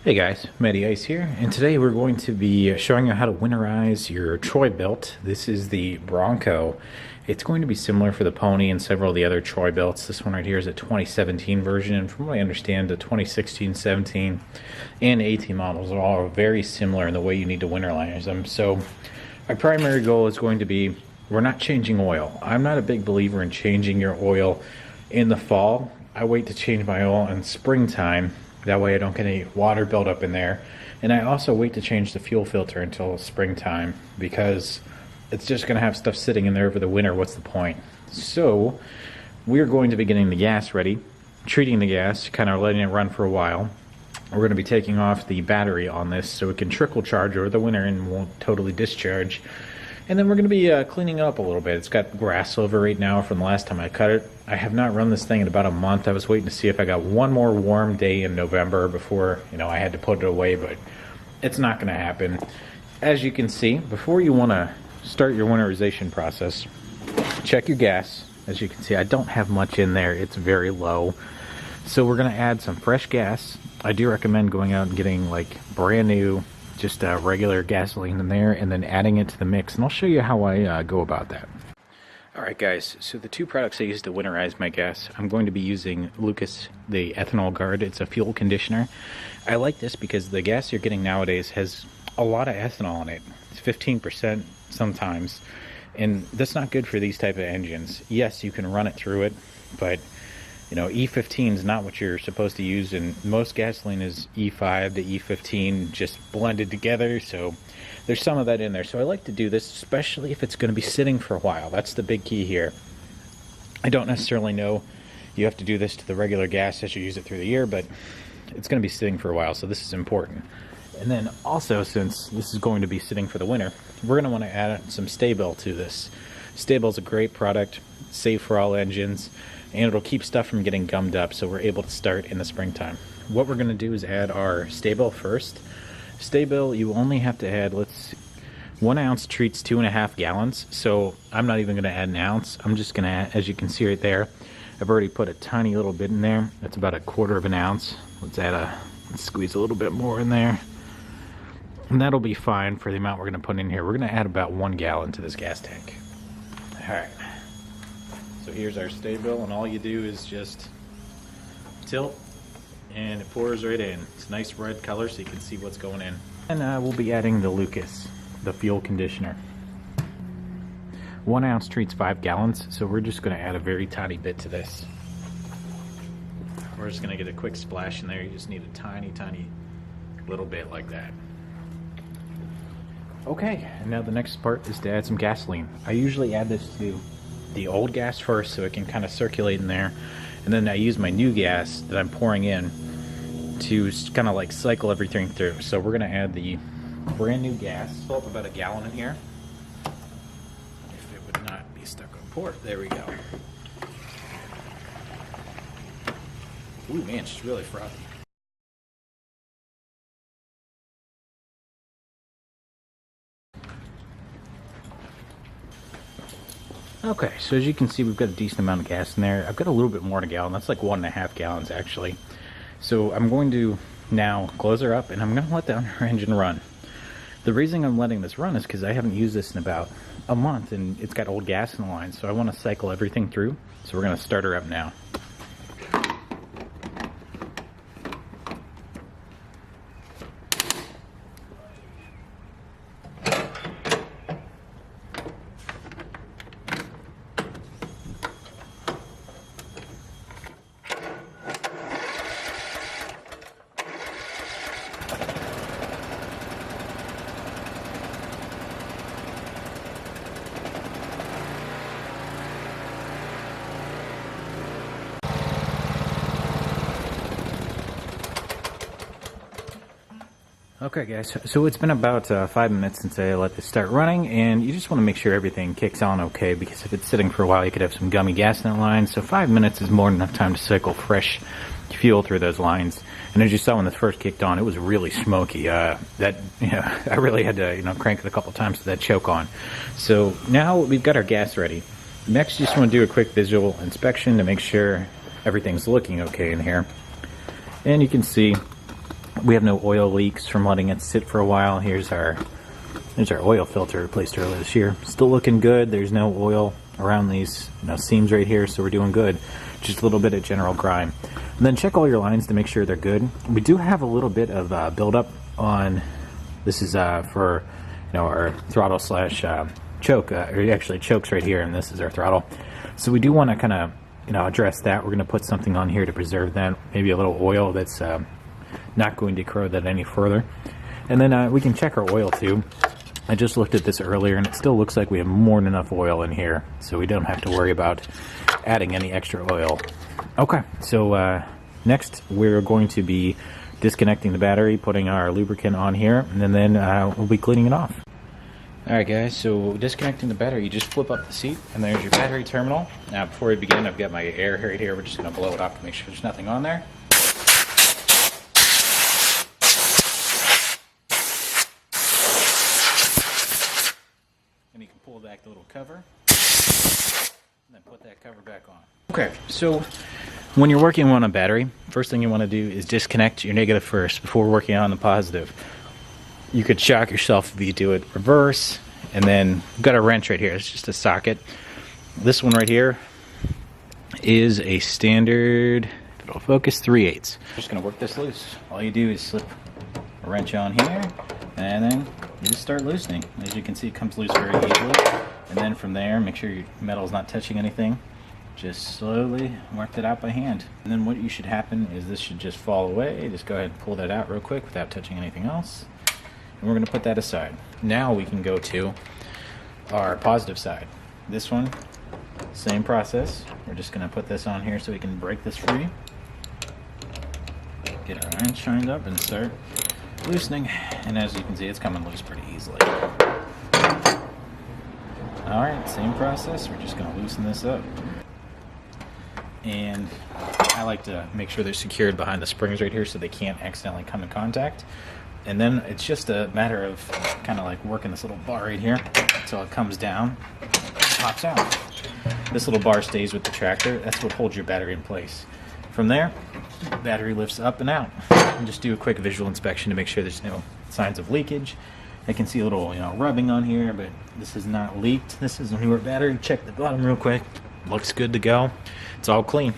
Hey guys, Matty Ice here, and today we're going to be showing you how to winterize your Troy Bilt. This is the Bronco. It's going to be similar for the Pony and several of the other Troy Bilts. This one right here is a 2017 version, and from what I understand, the 2016, 17, and 18 models are all very similar in the way you need to winterize them. So my primary goal is going to be, we're not changing oil. I'm not a big believer in changing your oil in the fall. I wait to change my oil in springtime. That way I don't get any water buildup in there. And I also wait to change the fuel filter until springtime because it's just going to have stuff sitting in there over the winter. What's the point? So we're going to be getting the gas ready, treating the gas, kind of letting it run for a while. We're going to be taking off the battery on this so it can trickle charge over the winter and won't totally discharge. And then we're going to be cleaning it up a little bit. It's got grass over right now from the last time I cut it. I have not run this thing in about a month. I was waiting to see if I got one more warm day in November before, I had to put it away, but it's not going to happen. As you can see, before you want to start your winterization process, check your gas. As you can see, I don't have much in there. It's very low. So we're going to add some fresh gas. I do recommend going out and getting like brand new, just regular gasoline in there and then adding it to the mix. And I'll show you how I go about that. Alright guys, so the two products I use to winterize my gas, I'm going to be using Lucas, the ethanol guard. It's a fuel conditioner. I like this because the gas you're getting nowadays has a lot of ethanol in it. It's 15% sometimes, and that's not good for these type of engines. Yes, you can run it through it, but E15 is not what you're supposed to use, and most gasoline is E5 to E15 just blended together, so there's some of that in there. So I like to do this, especially if it's going to be sitting for a while. That's the big key here. I don't necessarily know you have to do this to the regular gas as you use it through the year, but it's going to be sitting for a while, so this is important. And then also, since this is going to be sitting for the winter, we're going to want to add some Stabil to this. Stabil is a great product, safe for all engines, and it'll keep stuff from getting gummed up, so we're able to start in the springtime. What we're going to do is add our Stabil first. Stabil, you only have to add, 1 ounce treats 2.5 gallons, so I'm not even going to add an ounce. I'm just going to add, as you can see right there, I've already put a tiny little bit in there. That's about 1/4 of an ounce. Let's squeeze a little bit more in there. And that'll be fine for the amount we're going to put in here. We're going to add about 1 gallon to this gas tank. Alright. So here's our Stabil, and all you do is just tilt, and it pours right in. It's a nice red color so you can see what's going in. And we'll be adding the Lucas, the fuel conditioner. 1 ounce treats 5 gallons, so we're just going to add a very tiny bit to this. We're just going to get a quick splash in there. You just need a tiny, tiny little bit like that. Okay, and now the next part is to add some gasoline. I usually add this to the old gas first so it can kind of circulate in there, and then I use my new gas that I'm pouring in to kind of like cycle everything through. So we're going to add the brand new gas. Fill up about 1 gallon in here. If it would not be stuck on port. There we go. Ooh man, it's really frothy. Okay, so as you can see, we've got a decent amount of gas in there. I've got a little bit more than a gallon. That's like 1.5 gallons actually. So I'm going to now close her up and I'm going to let our engine run. The reason I'm letting this run is because I haven't used this in about a month and it's got old gas in the line. So I want to cycle everything through. So we're going to start her up now. Okay guys, so it's been about 5 minutes since I let this start running, and you just want to make sure everything kicks on okay, because if it's sitting for a while you could have some gummy gas in that line. So 5 minutes is more than enough time to cycle fresh fuel through those lines. And as you saw when this first kicked on, it was really smoky. I really had to crank it a couple times to that choke on. So now we've got our gas ready. Next, you just want to do a quick visual inspection to make sure everything's looking okay in here. And you can see We have no oil leaks from letting it sit for a while. Here's our oil filter replaced earlier this year. Still looking good. There's no oil around these seams right here, so we're doing good. Just a little bit of general grime. And then check all your lines to make sure they're good. We do have a little bit of buildup on. This is for our throttle slash choke, or actually chokes right here, and this is our throttle. So we do want to kind of address that. We're going to put something on here to preserve that. Maybe a little oil that's not going to corrode that any further. And then we can check our oil too. I just looked at this earlier, and it still looks like we have more than enough oil in here, so we don't have to worry about adding any extra oil. Okay, so next we're going to be disconnecting the battery, putting our lubricant on here, and then we'll be cleaning it off. Alright guys, so disconnecting the battery, you just flip up the seat, and there's your battery terminal. Now before we begin, I've got my air right here. We're just going to blow it up to make sure there's nothing on there. And you can pull back the little cover, and then put that cover back on. Okay, so when you're working on a battery, first thing you want to do is disconnect your negative first before working on the positive. You could shock yourself if you do it reverse. And then we've got a wrench right here. It's just a socket. This one right here is a standard, if it'll focus, 3/8. Just going to work this loose. All you do is slip a wrench on here, and then you just start loosening. As you can see, it comes loose very easily. And then from there, make sure your metal's not touching anything. Just slowly work that out by hand. And then what should happen is this should just fall away. Just go ahead and pull that out real quick without touching anything else. And we're going to put that aside. Now we can go to our positive side. This one, same process. We're just going to put this on here so we can break this free. Get our iron shined up and start loosening. And as you can see, it's coming loose pretty easily. Alright, same process. We're just going to loosen this up. And I like to make sure they're secured behind the springs right here so they can't accidentally come in contact. And then it's just a matter of kind of like working this little bar right here until it comes down, pops out. This little bar stays with the tractor. That's what holds your battery in place. From there, the battery lifts up and out. And just do a quick visual inspection to make sure there's no signs of leakage. I can see a little rubbing on here, but this is not leaked. This is a newer battery. Check the bottom real quick. Looks good to go. It's all clean.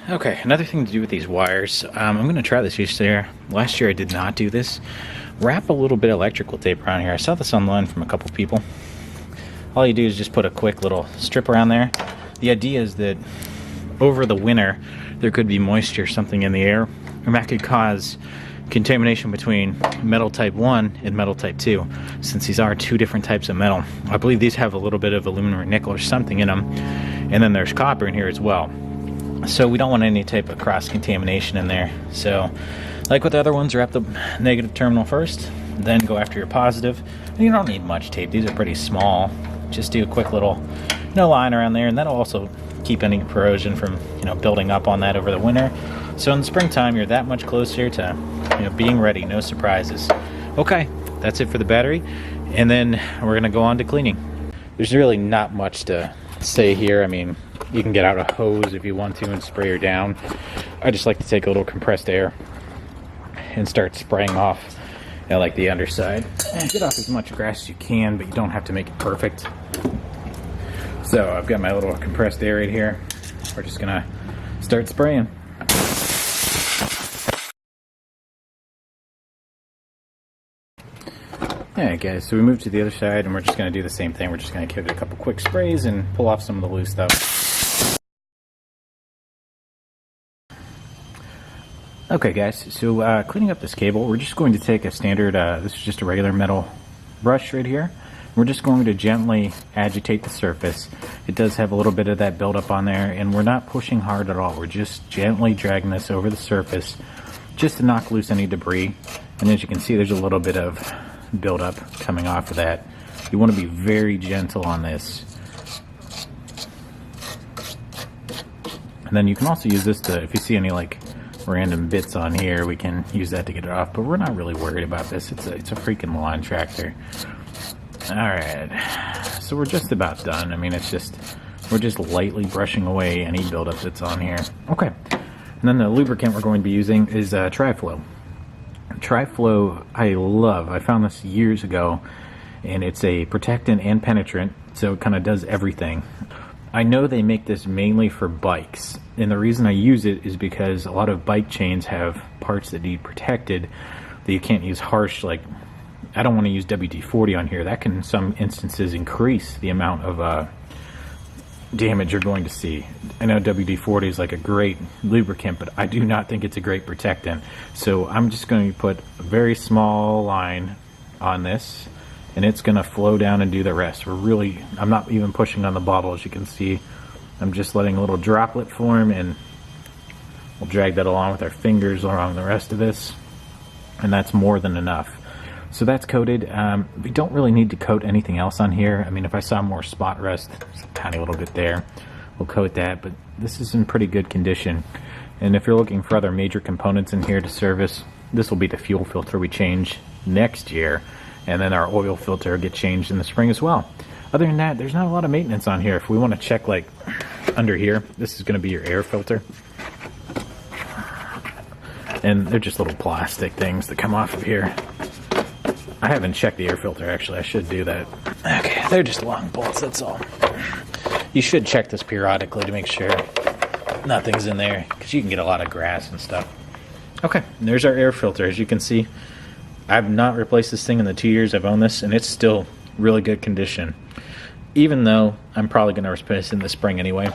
Okay, another thing to do with these wires, I'm going to try this year. Last year I did not do this. Wrap a little bit of electrical tape around here. I saw this online from a couple people. All you do is just put a quick little strip around there. The idea is that over the winter there could be moisture or something in the air, and that could cause contamination between metal type 1 and metal type 2, since these are two different types of metal. I believe these have a little bit of aluminum or nickel or something in them, and then there's copper in here as well. So we don't want any type of cross-contamination in there. So, like with the other ones, wrap the negative terminal first, then go after your positive. And you don't need much tape. These are pretty small. Just do a quick little line around there, and that'll also keep any corrosion from building up on that over the winter. So in the springtime, you're that much closer to being ready. No surprises. Okay, that's it for the battery, and then we're gonna go on to cleaning. There's really not much to say here. I mean, you can get out a hose if you want to and spray her down. I just like to take a little compressed air and start spraying off like the underside. And get off as much grass as you can, but you don't have to make it perfect. So I've got my little compressed air right here. We're just gonna start spraying. Alright guys, so we moved to the other side and we're just going to do the same thing. We're just going to give it a couple quick sprays and pull off some of the loose stuff. Okay guys, so cleaning up this cable, we're just going to take a standard, this is just a regular metal brush right here. We're just going to gently agitate the surface. It does have a little bit of that buildup on there, and we're not pushing hard at all. We're just gently dragging this over the surface just to knock loose any debris. And as you can see, there's a little bit of buildup coming off of that. You want to be very gentle on this. And then you can also use this to, if you see any like random bits on here, we can use that to get it off, but we're not really worried about this. It's a freaking lawn tractor. Alright, so we're just about done. I mean, we're just lightly brushing away any buildup that's on here. Okay, And then the lubricant we're going to be using is Tri-Flow. Tri-Flow I love. I found this years ago, and it's a protectant and penetrant, so it kind of does everything. I know they make this mainly for bikes, and the reason I use it is because a lot of bike chains have parts that need protected that you can't use harsh. Like, I don't want to use WD-40 on here. That can in some instances increase the amount of damage you're going to see. I know WD-40 is like a great lubricant, but I do not think it's a great protectant. So I'm just going to put a very small line on this, and it's going to flow down and do the rest. I'm not even pushing on the bottle, as you can see. I'm just letting a little droplet form, and we'll drag that along with our fingers along the rest of this, and that's more than enough. So that's coated. We don't really need to coat anything else on here. I mean, if I saw more spot rust, just a tiny little bit there, we'll coat that, but this is in pretty good condition. And if you're looking for other major components in here to service, this will be the fuel filter we change next year, and then our oil filter will get changed in the spring as well. Other than that, there's not a lot of maintenance on here. If we want to check, like, under here, this is going to be your air filter. And they're just little plastic things that come off of here. I haven't checked the air filter, actually. I should do that. Okay, they're just long bolts, that's all. You should check this periodically to make sure nothing's in there, because you can get a lot of grass and stuff. Okay, there's our air filter. As you can see, I've not replaced this thing in the 2 years I've owned this, and it's still really good condition, even though I'm probably going to replace it in the spring anyway.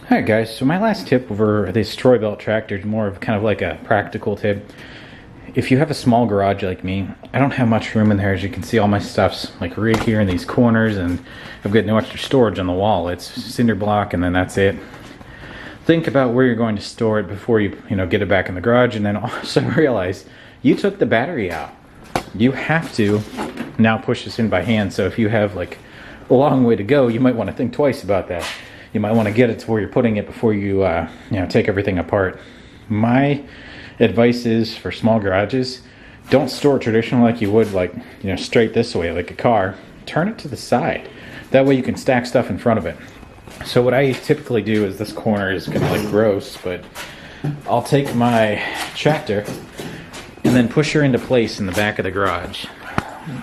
Alright guys, so my last tip over this Troy Bilt tractor is more of kind of like a practical tip. If you have a small garage like me, I don't have much room in there. As you can see, all my stuff's like right here in these corners, and I've got no extra storage on the wall. It's cinder block, and then that's it. Think about where you're going to store it before you get it back in the garage, and then also realize you took the battery out. You have to now push this in by hand. So if you have like a long way to go, you might want to think twice about that. You might want to get it to where you're putting it before you take everything apart. My advice is, for small garages, don't store it traditional like you would, like, straight this way like a car. Turn it to the side. That way you can stack stuff in front of it. So what I typically do is, this corner is kind of like gross, but I'll take my tractor and then push her into place in the back of the garage.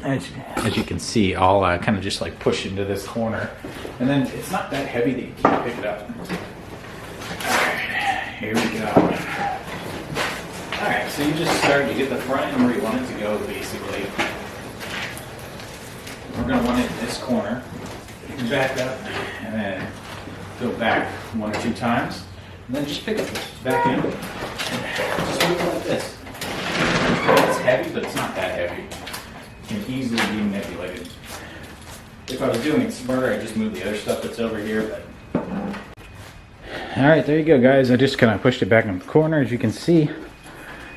As you can see, I'll kind of just like push into this corner, and then it's not that heavy that you can't pick it up. Alright, here we go. Alright, so you just start, you get the front end where you want it to go, basically. We're going to want it in this corner. You can back up, and then go back 1 or 2 times, and then just pick it back in. Just move it like this. It's heavy, but it's not that heavy. It can easily be manipulated. If I was doing it smarter, I'd just move the other stuff that's over here. Alright, there you go, guys. I just kind of pushed it back in the corner. As you can see,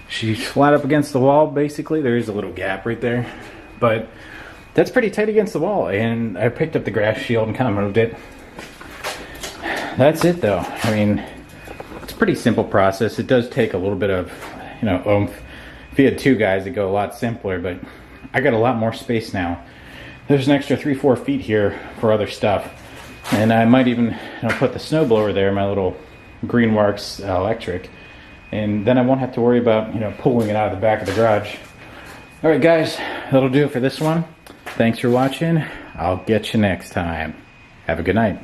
she's flat up against the wall, basically. There is a little gap right there, but that's pretty tight against the wall. And I picked up the grass shield and kind of moved it. That's it, though. I mean, it's a pretty simple process. It does take a little bit of, oomph. If you had 2 guys, it'd go a lot simpler, but I got a lot more space now. There's an extra 3-4 feet here for other stuff. And I might even put the snowblower there, my little Greenworks electric. And then I won't have to worry about, pulling it out of the back of the garage. Alright guys, that'll do it for this one. Thanks for watching. I'll get you next time. Have a good night.